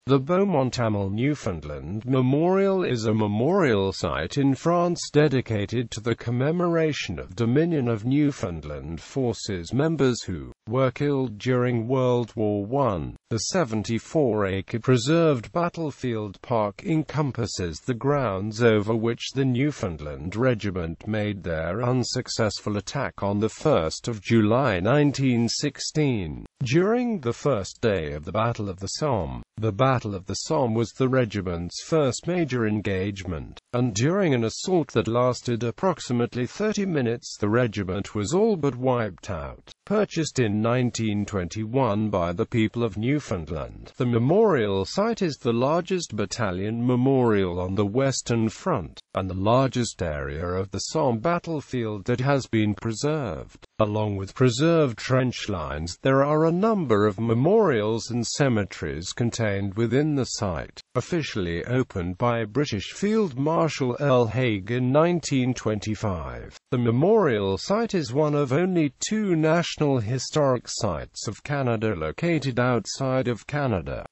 The Beaumont-Hamel Newfoundland Memorial is a memorial site in France dedicated to the commemoration of Dominion of Newfoundland forces members who were killed during World War I. The 74-acre preserved battlefield park encompasses the grounds over which the Newfoundland Regiment made their unsuccessful attack on the 1st of July 1916. During the first day of the Battle of the Somme, the Battle of the Somme was the regiment's first major engagement, and during an assault that lasted approximately 30 minutes the regiment was all but wiped out. Purchased in 1921 by the people of Newfoundland, the memorial site is the largest battalion memorial on the Western Front, and the largest area of the Somme battlefield that has been preserved. Along with preserved trench lines, there are a number of memorials and cemeteries contained within the site. Officially opened by British Field Marshal R.H.K in 1925, the memorial site is one of only 2 National Historic Sites of Canada located outside of Canada.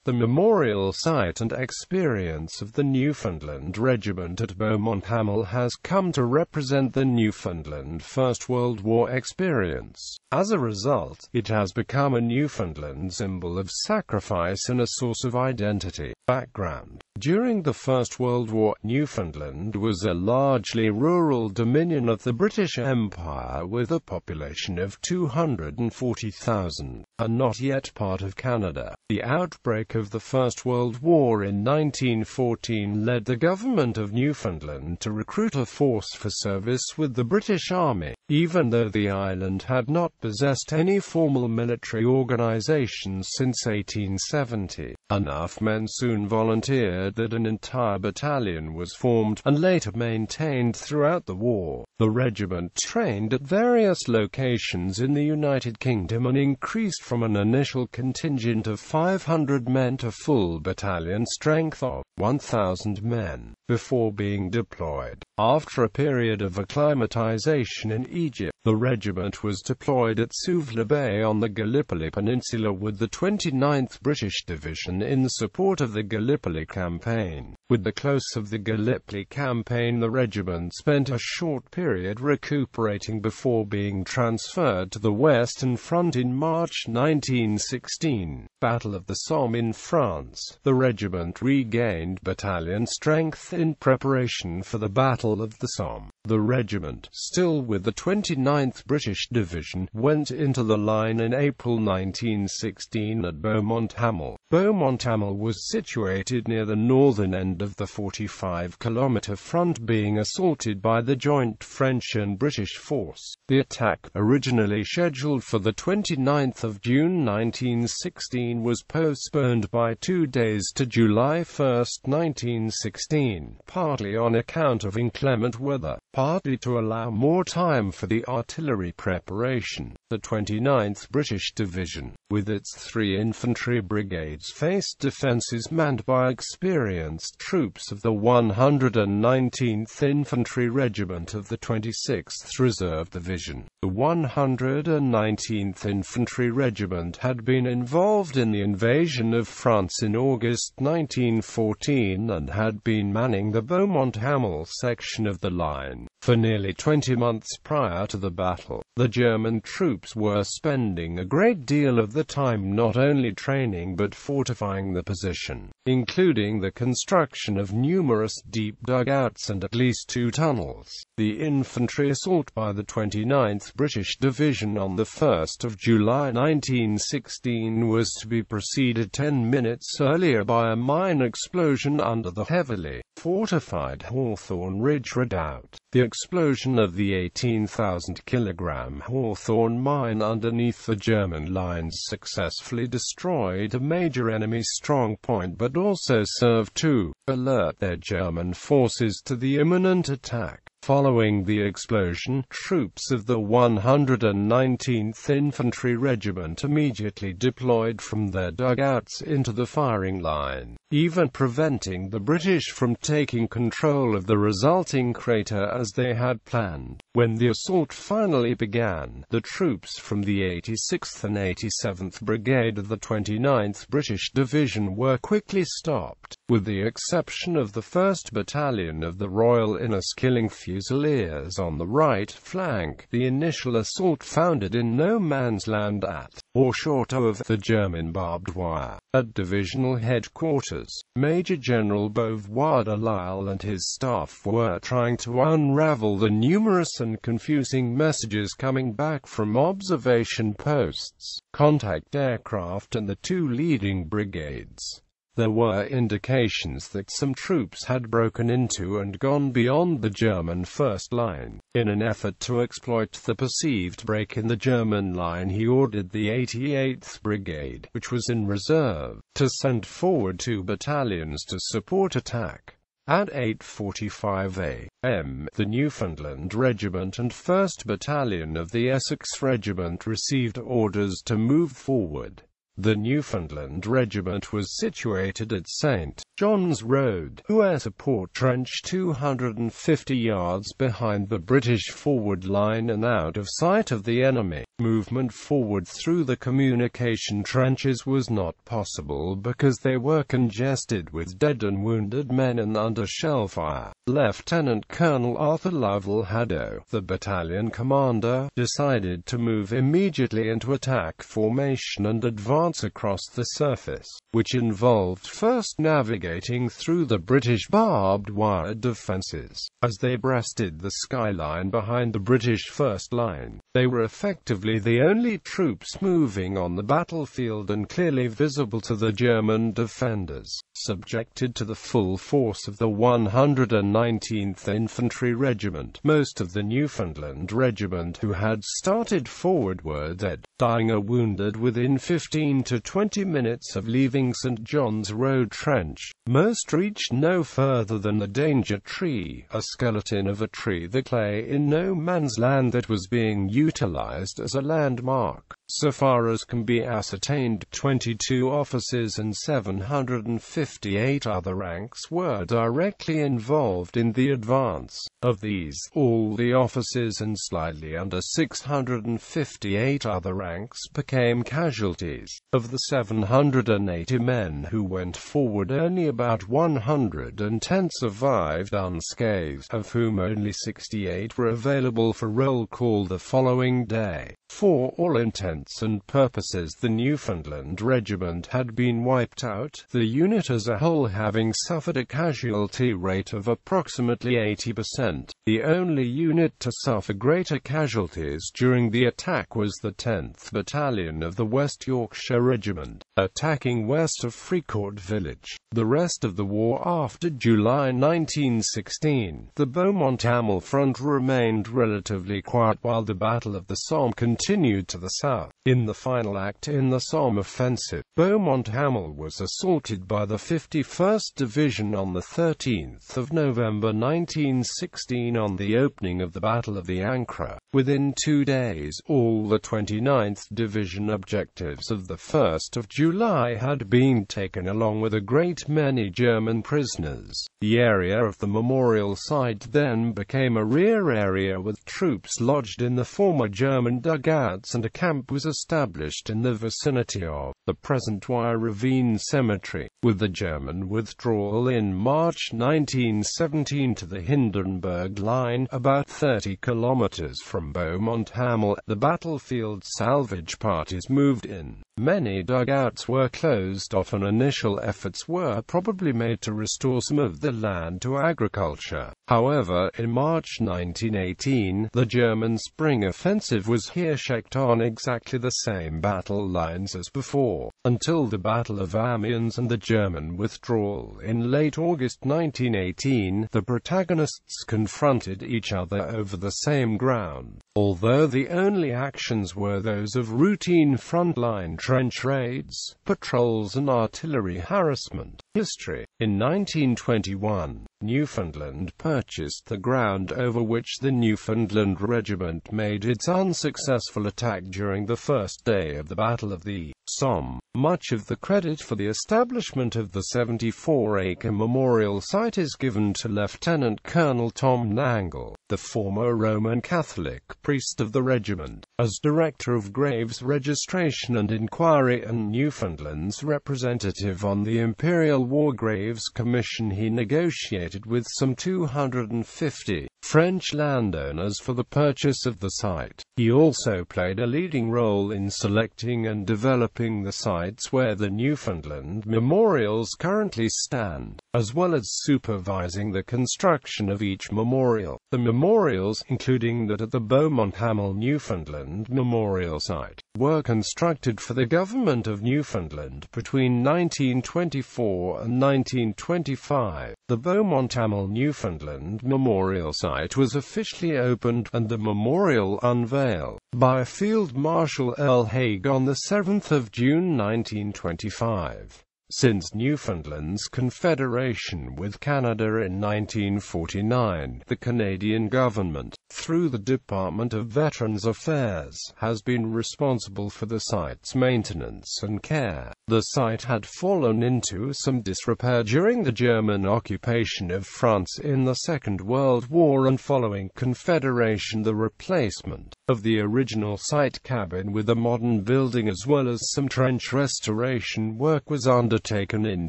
The memorial site and experience of the Newfoundland Regiment at Beaumont-Hamel has come to represent the Newfoundland First World War experience. As a result, it has become a Newfoundland symbol of sacrifice and a source of identity. Background: during the First World War, Newfoundland was a largely rural dominion of the British Empire with a population of 240,000, and not yet part of Canada. The outbreak of the First World War in 1914 led the government of Newfoundland to recruit a force for service with the British Army, even though the island had not possessed any formal military organization since 1870. Enough men soon volunteered that an entire battalion was formed, and later maintained throughout the war. The regiment trained at various locations in the United Kingdom and increased from an initial contingent of 500 men to full battalion strength of 1,000 men, before being deployed. After a period of acclimatization in Egypt, the regiment was deployed at Suvla Bay on the Gallipoli Peninsula with the 29th British Division in support of the Gallipoli Campaign. With the close of the Gallipoli Campaign, the regiment spent a short period recuperating before being transferred to the Western Front in March 1916. Battle of the Somme in France. The regiment regained battalion strength in preparation for the Battle of the Somme. The regiment, still with the 29th British Division, went into the line in April 1916 at Beaumont-Hamel. Beaumont-Hamel was situated near the northern end of the 45-kilometre front, being assaulted by the joint French and British force. The attack, originally scheduled for the 29th of June 1916, was postponed by 2 days to July 1, 1916, partly on account of inclement weather, partly to allow more time for the artillery preparation. The 29th British Division, with its 3 infantry brigades, faced defences manned by experienced troops of the 119th Infantry Regiment of the 26th Reserve Division. The 119th Infantry Regiment had been involved in the invasion of France in August 1914 and had been manning the Beaumont-Hamel section of the line for nearly 20 months prior to the battle. The German troops were spending a great deal of the time not only training but fortifying the position, including the construction of numerous deep dugouts and at least 2 tunnels. The infantry assault by the 29th British Division on the 1st of July 1916 was to be preceded 10 minutes earlier by a mine explosion under the heavily fortified Hawthorne Ridge redoubt. The explosion of the 18,000-kilogram Hawthorne mine underneath the German lines successfully destroyed a major enemy strong point, but also served to alert their German forces to the imminent attack. Following the explosion, troops of the 119th Infantry Regiment immediately deployed from their dugouts into the firing line, even preventing the British from taking control of the resulting crater as they had planned. When the assault finally began, the troops from the 86th and 87th Brigade of the 29th British Division were quickly stopped, with the exception of the 1st Battalion of the Royal Inniskilling Fusiliers on the right flank. The initial assault founded in no man's land at, or short of, the German barbed wire. At divisional headquarters, Major General Beauvoir de Lisle and his staff were trying to unravel the numerous and confusing messages coming back from observation posts, contact aircraft and the two leading brigades. There were indications that some troops had broken into and gone beyond the German first line. In an effort to exploit the perceived break in the German line, he ordered the 88th Brigade, which was in reserve, to send forward 2 battalions to support attack. At 8:45 a.m., the Newfoundland Regiment and 1st Battalion of the Essex Regiment received orders to move forward. The Newfoundland Regiment was situated at St. John's Road, a support trench 250 yards behind the British forward line and out of sight of the enemy. Movement forward through the communication trenches was not possible because they were congested with dead and wounded men and under shell fire. Lieutenant Colonel Arthur Lovell Haddo, the battalion commander, decided to move immediately into attack formation and advance across the surface, which involved first navigating through the British barbed wire defences. As they breasted the skyline behind the British first line, they were effectively the only troops moving on the battlefield and clearly visible to the German defenders. Subjected to the full force of the 119th Infantry Regiment, most of the Newfoundland Regiment who had started forward were dead, dying or wounded within 15 to 20 minutes of leaving St. John's Road Trench. Most reached no further than the danger tree, a skeleton of a tree that lay in no man's land that was being utilized as a landmark. So far as can be ascertained, 22 officers and 758 other ranks were directly involved in the advance. Of these, all the officers and slightly under 658 other ranks became casualties. Of the 780 men who went forward, only about 110 survived unscathed, of whom only 68 were available for roll call the following day. For all intents and purposes, the Newfoundland Regiment had been wiped out, the unit as a whole having suffered a casualty rate of approximately 80%. The only unit to suffer greater casualties during the attack was the 10th Battalion of the West Yorkshire Regiment, attacking west of Fricourt village. The rest of the war after July 1916, the Beaumont-Hamel front remained relatively quiet while the Battle of the Somme continued to the south. In the final act in the Somme offensive, Beaumont-Hamel was assaulted by the 51st Division on the 13th of November 1916 on the opening of the Battle of the Ancre. Within 2 days, all the 29th Division objectives of the 1st of July had been taken along with a great many German prisoners. The area of the memorial site then became a rear area with troops lodged in the former German dugouts, and a camp was established in the vicinity of the present Wire Ravine Cemetery. With the German withdrawal in March 1917 to the Hindenburg Line, about 30 kilometers from Beaumont-Hamel, the battlefield salvage parties moved in. Many dugouts were closed off and initial efforts were probably made to restore some of the land to agriculture. However, in March 1918, the German spring offensive was here checked on exactly the same battle lines as before. until the Battle of Amiens and the German withdrawal in late August 1918, the protagonists confronted each other over the same ground, although the only actions were those of routine frontline trench raids, patrols and artillery harassment. History. In 1921, Newfoundland purchased the ground over which the Newfoundland Regiment made its unsuccessful attack during the first day of the Battle of the Somme. Much of the credit for the establishment of the 74-acre memorial site is given to Lieutenant Colonel Tom Nangle, the former Roman Catholic priest of the regiment. As Director of Graves Registration and Inquiry and Newfoundland's representative on the Imperial War Graves Commission, he negotiated with some 250 French landowners for the purchase of the site. He also played a leading role in selecting and developing the sites where the Newfoundland memorials currently stand, as well as supervising the construction of each memorial. The memorials, including that at the Beaumont-Hamel Newfoundland Memorial site, were constructed for the Government of Newfoundland between 1924 and 1925. The Beaumont-Hamel Newfoundland Memorial site was officially opened, and the memorial unveiled, by Field Marshal R.H.K. on the 7th of June 1925. Since Newfoundland's confederation with Canada in 1949, the Canadian government, through the Department of Veterans Affairs, has been responsible for the site's maintenance and care. The site had fallen into some disrepair during the German occupation of France in the Second World War, and following Confederation, the replacement of the original site cabin with a modern building as well as some trench restoration work was undertaken in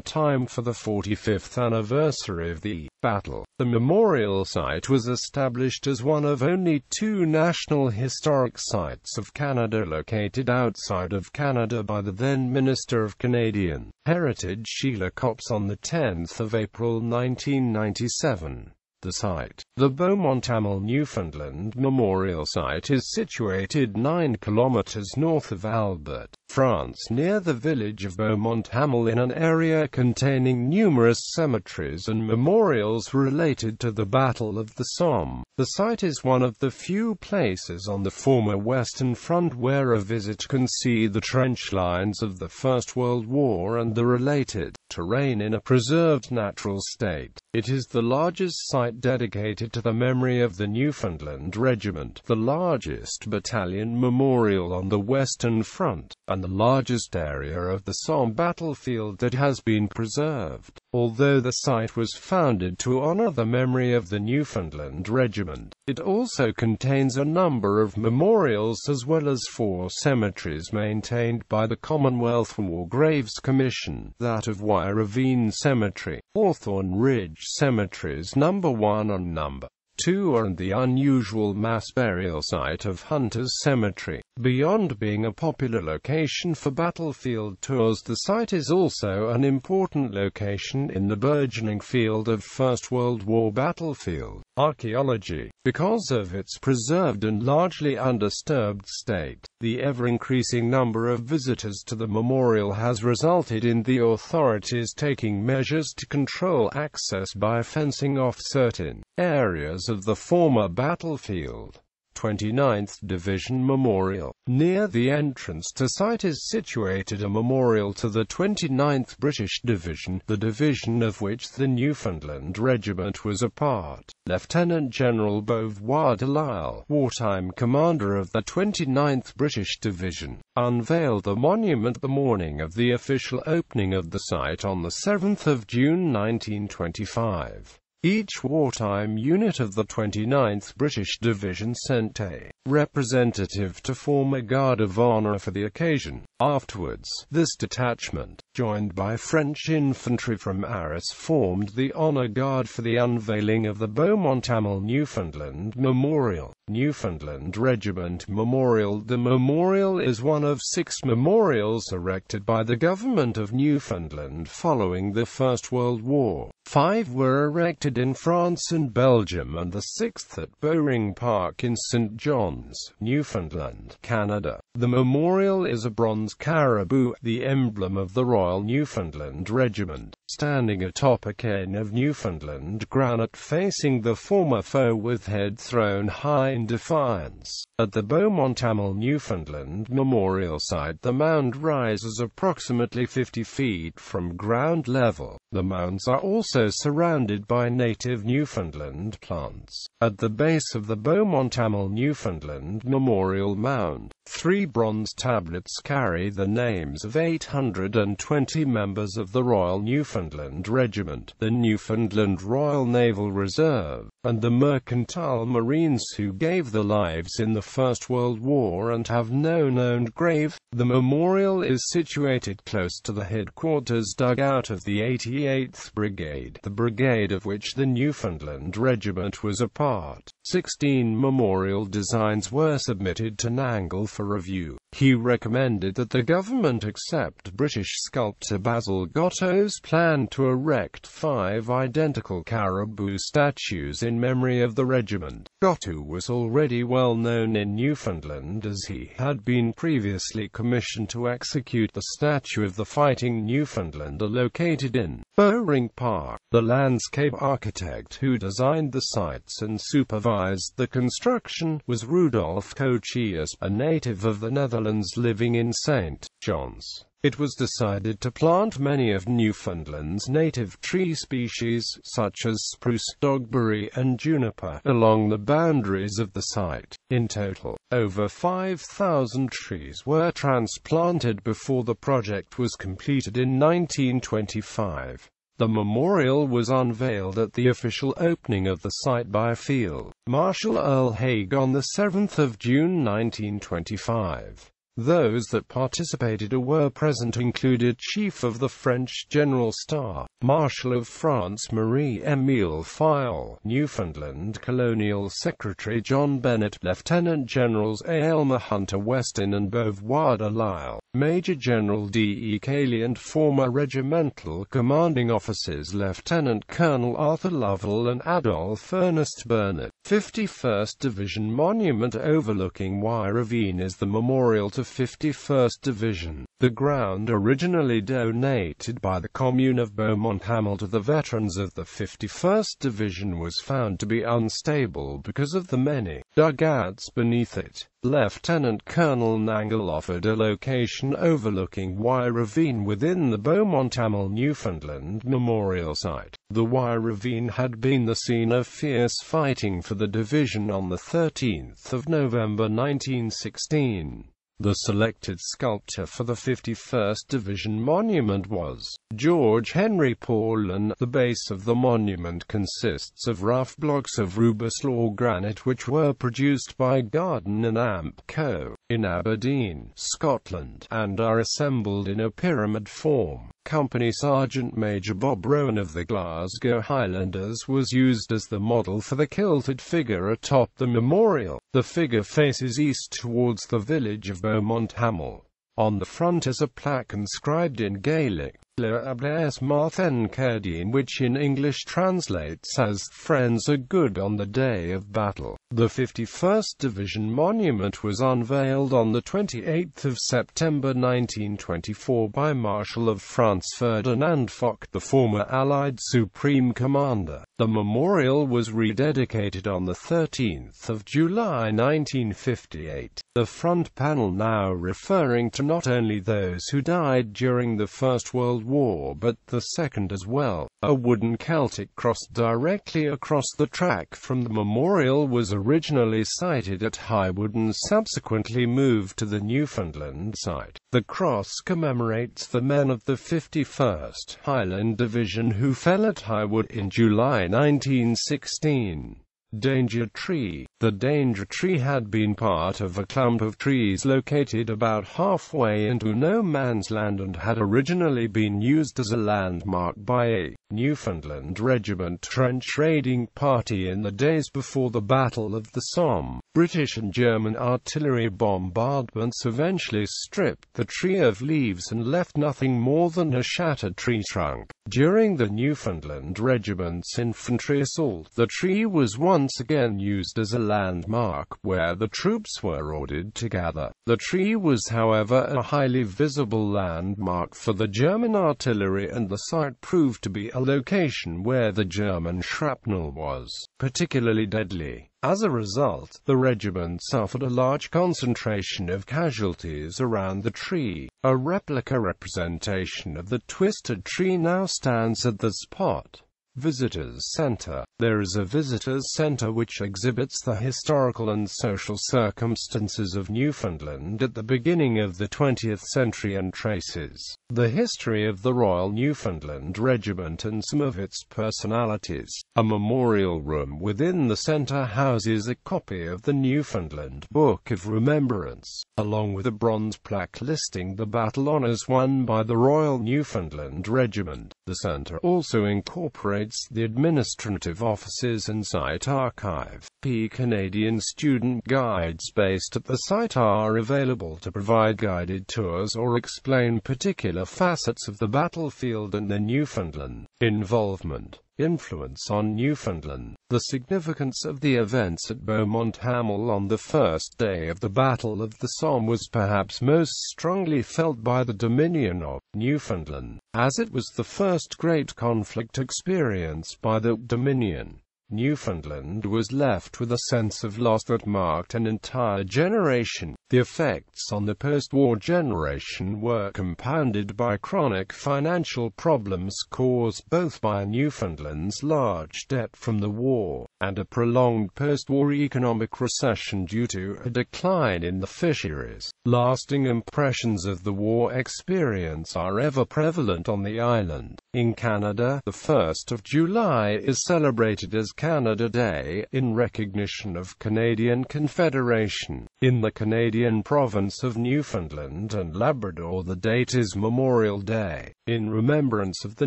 time for the 45th anniversary of the battle. The memorial site was established as one of only 2 National Historic Sites of Canada located outside of Canada by the then Minister of Canadian Heritage Sheila Copps on the 10th of April 1997. The site, the Beaumont-Hamel Newfoundland Memorial Site, is situated 9 kilometers north of Albert, France, near the village of Beaumont-Hamel, in an area containing numerous cemeteries and memorials related to the Battle of the Somme. The site is one of the few places on the former Western Front where a visit can see the trench lines of the First World War and the related terrain in a preserved natural state. It is the largest site dedicated to the memory of the Newfoundland Regiment, the largest battalion memorial on the Western Front, and the largest area of the Somme battlefield that has been preserved. Although the site was founded to honor the memory of the Newfoundland Regiment, it also contains a number of memorials as well as 4 cemeteries maintained by the Commonwealth War Graves Commission, that of Wye Ravine Cemetery, Hawthorne Ridge Cemeteries No. 1 and No. 2 and the unusual mass burial site of Hunters Cemetery. Beyond being a popular location for battlefield tours, the site is also an important location in the burgeoning field of First World War battlefield archaeology. Because of its preserved and largely undisturbed state, the ever-increasing number of visitors to the memorial has resulted in the authorities taking measures to control access by fencing off certain areas of the former battlefield. 29th Division Memorial. Near the entrance to site is situated a memorial to the 29th British Division, the division of which the Newfoundland Regiment was a part. Lieutenant General Beauvoir de Lisle, wartime commander of the 29th British Division, unveiled the monument the morning of the official opening of the site on the 7th of June 1925. Each wartime unit of the 29th British Division sent a representative to form a guard of honor for the occasion. Afterwards, this detachment, joined by French infantry from Arras, formed the honor guard for the unveiling of the Beaumont-Hamel Newfoundland Memorial. Newfoundland Regiment Memorial. The memorial is one of 6 memorials erected by the government of Newfoundland following the First World War. 5 were erected in France and Belgium, and the 6th at Bowring Park in St. John's, Newfoundland, Canada. The memorial is a bronze caribou, the emblem of the Royal Newfoundland Regiment, standing atop a cairn of Newfoundland granite facing the former foe with head thrown high in defiance. At the Beaumont-Hamel Newfoundland Memorial site, the mound rises approximately 50 feet from ground level. The mounds are also surrounded by native Newfoundland plants. At the base of the Beaumont-Hamel Newfoundland Memorial Mound, 3 bronze tablets carry the names of 820 members of the Royal Newfoundland Regiment, the Newfoundland Royal Naval Reserve, and the Mercantile Marines who gave their lives in the First World War and have no known grave. The memorial is situated close to the headquarters dugout of the 88th Brigade, the brigade of which the Newfoundland Regiment was a part. 16 memorial designs were submitted to Nangle for review. He recommended that the government accept British sculptor Basil Gotto's plan to erect 5 identical caribou statues in memory of the regiment. Gotto was already well known in Newfoundland, as he had been previously commissioned to execute the statue of the Fighting Newfoundlander located in Bowring Park. The landscape architect who designed the sites and supervised the construction was Rudolf Cochius, a native of the Netherlands living in St. John's. It was decided to plant many of Newfoundland's native tree species, such as spruce, dogberry, and juniper, along the boundaries of the site. In total, over 5,000 trees were transplanted before the project was completed in 1925. The memorial was unveiled at the official opening of the site by Field Marshal R.H.K on the 7th of June 1925. Those that participated or were present included Chief of the French General Staff, Marshal of France Marie-Émile Fayolle, Newfoundland Colonial Secretary John Bennett, Lieutenant Generals A. Elmer Hunter Weston and Beauvoir de Lisle, Major General D.E. Cayley, and former regimental commanding officers Lieutenant Colonel Arthur Lovell and Adolphe Ernest Burnett. 51st Division Monument overlooking Wye Ravine is the memorial to 51st Division. The ground, originally donated by the commune of Beaumont-Hamel to the veterans of the 51st Division, was found to be unstable because of the many dugouts beneath it. Lieutenant Colonel Nangle offered a location overlooking Wye Ravine within the Beaumont-Hamel Newfoundland Memorial Site. The Wye Ravine had been the scene of fierce fighting for the division on the 13th of November 1916. The selected sculptor for the 51st Division monument was George Henry Paulin. The base of the monument consists of rough blocks of Rubislaw granite which were produced by Garden and Amp Co. in Aberdeen, Scotland, and are assembled in a pyramid form. Company Sergeant Major Bob Rowan of the Glasgow Highlanders was used as the model for the kilted figure atop the memorial. The figure faces east towards the village of Beaumont-Hamel. On the front is a plaque inscribed in Gaelic, Le Ables Marthen Cerdine, which in English translates as "Friends are good on the day of battle." The 51st Division monument was unveiled on the 28th of September 1924 by Marshal of France Ferdinand Foch, the former Allied Supreme Commander. The memorial was rededicated on the 13th of July 1958. The front panel now referring to not only those who died during the First World War but the Second as well. A wooden Celtic cross directly across the track from the memorial was originally sited at Highwood and subsequently moved to the Newfoundland site. The cross commemorates the men of the 51st Highland Division who fell at Highwood in July 1916. Danger Tree. The danger tree had been part of a clump of trees located about halfway into no man's land and had originally been used as a landmark by a Newfoundland Regiment trench raiding party in the days before the Battle of the Somme. British and German artillery bombardments eventually stripped the tree of leaves and left nothing more than a shattered tree trunk. During the Newfoundland Regiment's infantry assault, the tree was once again used as a landmark, where the troops were ordered to gather. The tree was, however, a highly visible landmark for the German artillery, and the site proved to be a location where the German shrapnel was particularly deadly. As a result, the regiment suffered a large concentration of casualties around the tree. A replica representation of the twisted tree now stands at the spot. Visitors Center. There is a visitors center which exhibits the historical and social circumstances of Newfoundland at the beginning of the 20th century and traces the history of the Royal Newfoundland Regiment and some of its personalities. A memorial room within the center houses a copy of the Newfoundland Book of Remembrance, along with a bronze plaque listing the battle honors won by the Royal Newfoundland Regiment. The center also incorporates the administrative offices and site archive. Canadian student guides based at the site are available to provide guided tours or explain particular facets of the battlefield and the Newfoundland involvement. Influence on Newfoundland. The significance of the events at Beaumont-Hamel on the first day of the Battle of the Somme was perhaps most strongly felt by the Dominion of Newfoundland, as it was the first great conflict experienced by the Dominion. Newfoundland was left with a sense of loss that marked an entire generation. The effects on the post-war generation were compounded by chronic financial problems caused both by Newfoundland's large debt from the war, and a prolonged post-war economic recession due to a decline in the fisheries. Lasting impressions of the war experience are ever prevalent on the island. In Canada, the 1st of July is celebrated as Canada Day, in recognition of Canadian Confederation. In the Canadian province of Newfoundland and Labrador, the date is Memorial Day, in remembrance of the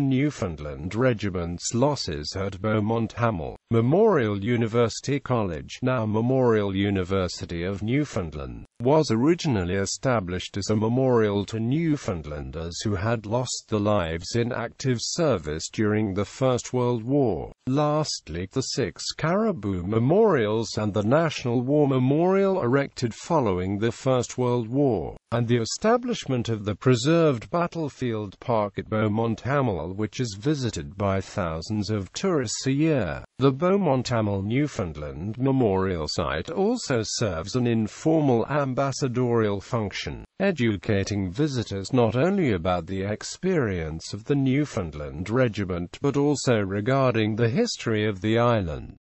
Newfoundland Regiment's losses at Beaumont-Hamel. Memorial University College, now Memorial University of Newfoundland, was originally established as a memorial to Newfoundlanders who had lost their lives in active service during the First World War. Lastly, the 6 Caribou Memorials and the National War Memorial erected following the First World War, and the establishment of the preserved Battlefield Park at Beaumont-Hamel, which is visited by thousands of tourists a year. The Beaumont-Hamel Newfoundland Memorial Site also serves an informal ambassadorial function, educating visitors not only about the experience of the Newfoundland Regiment but also regarding the history of the island.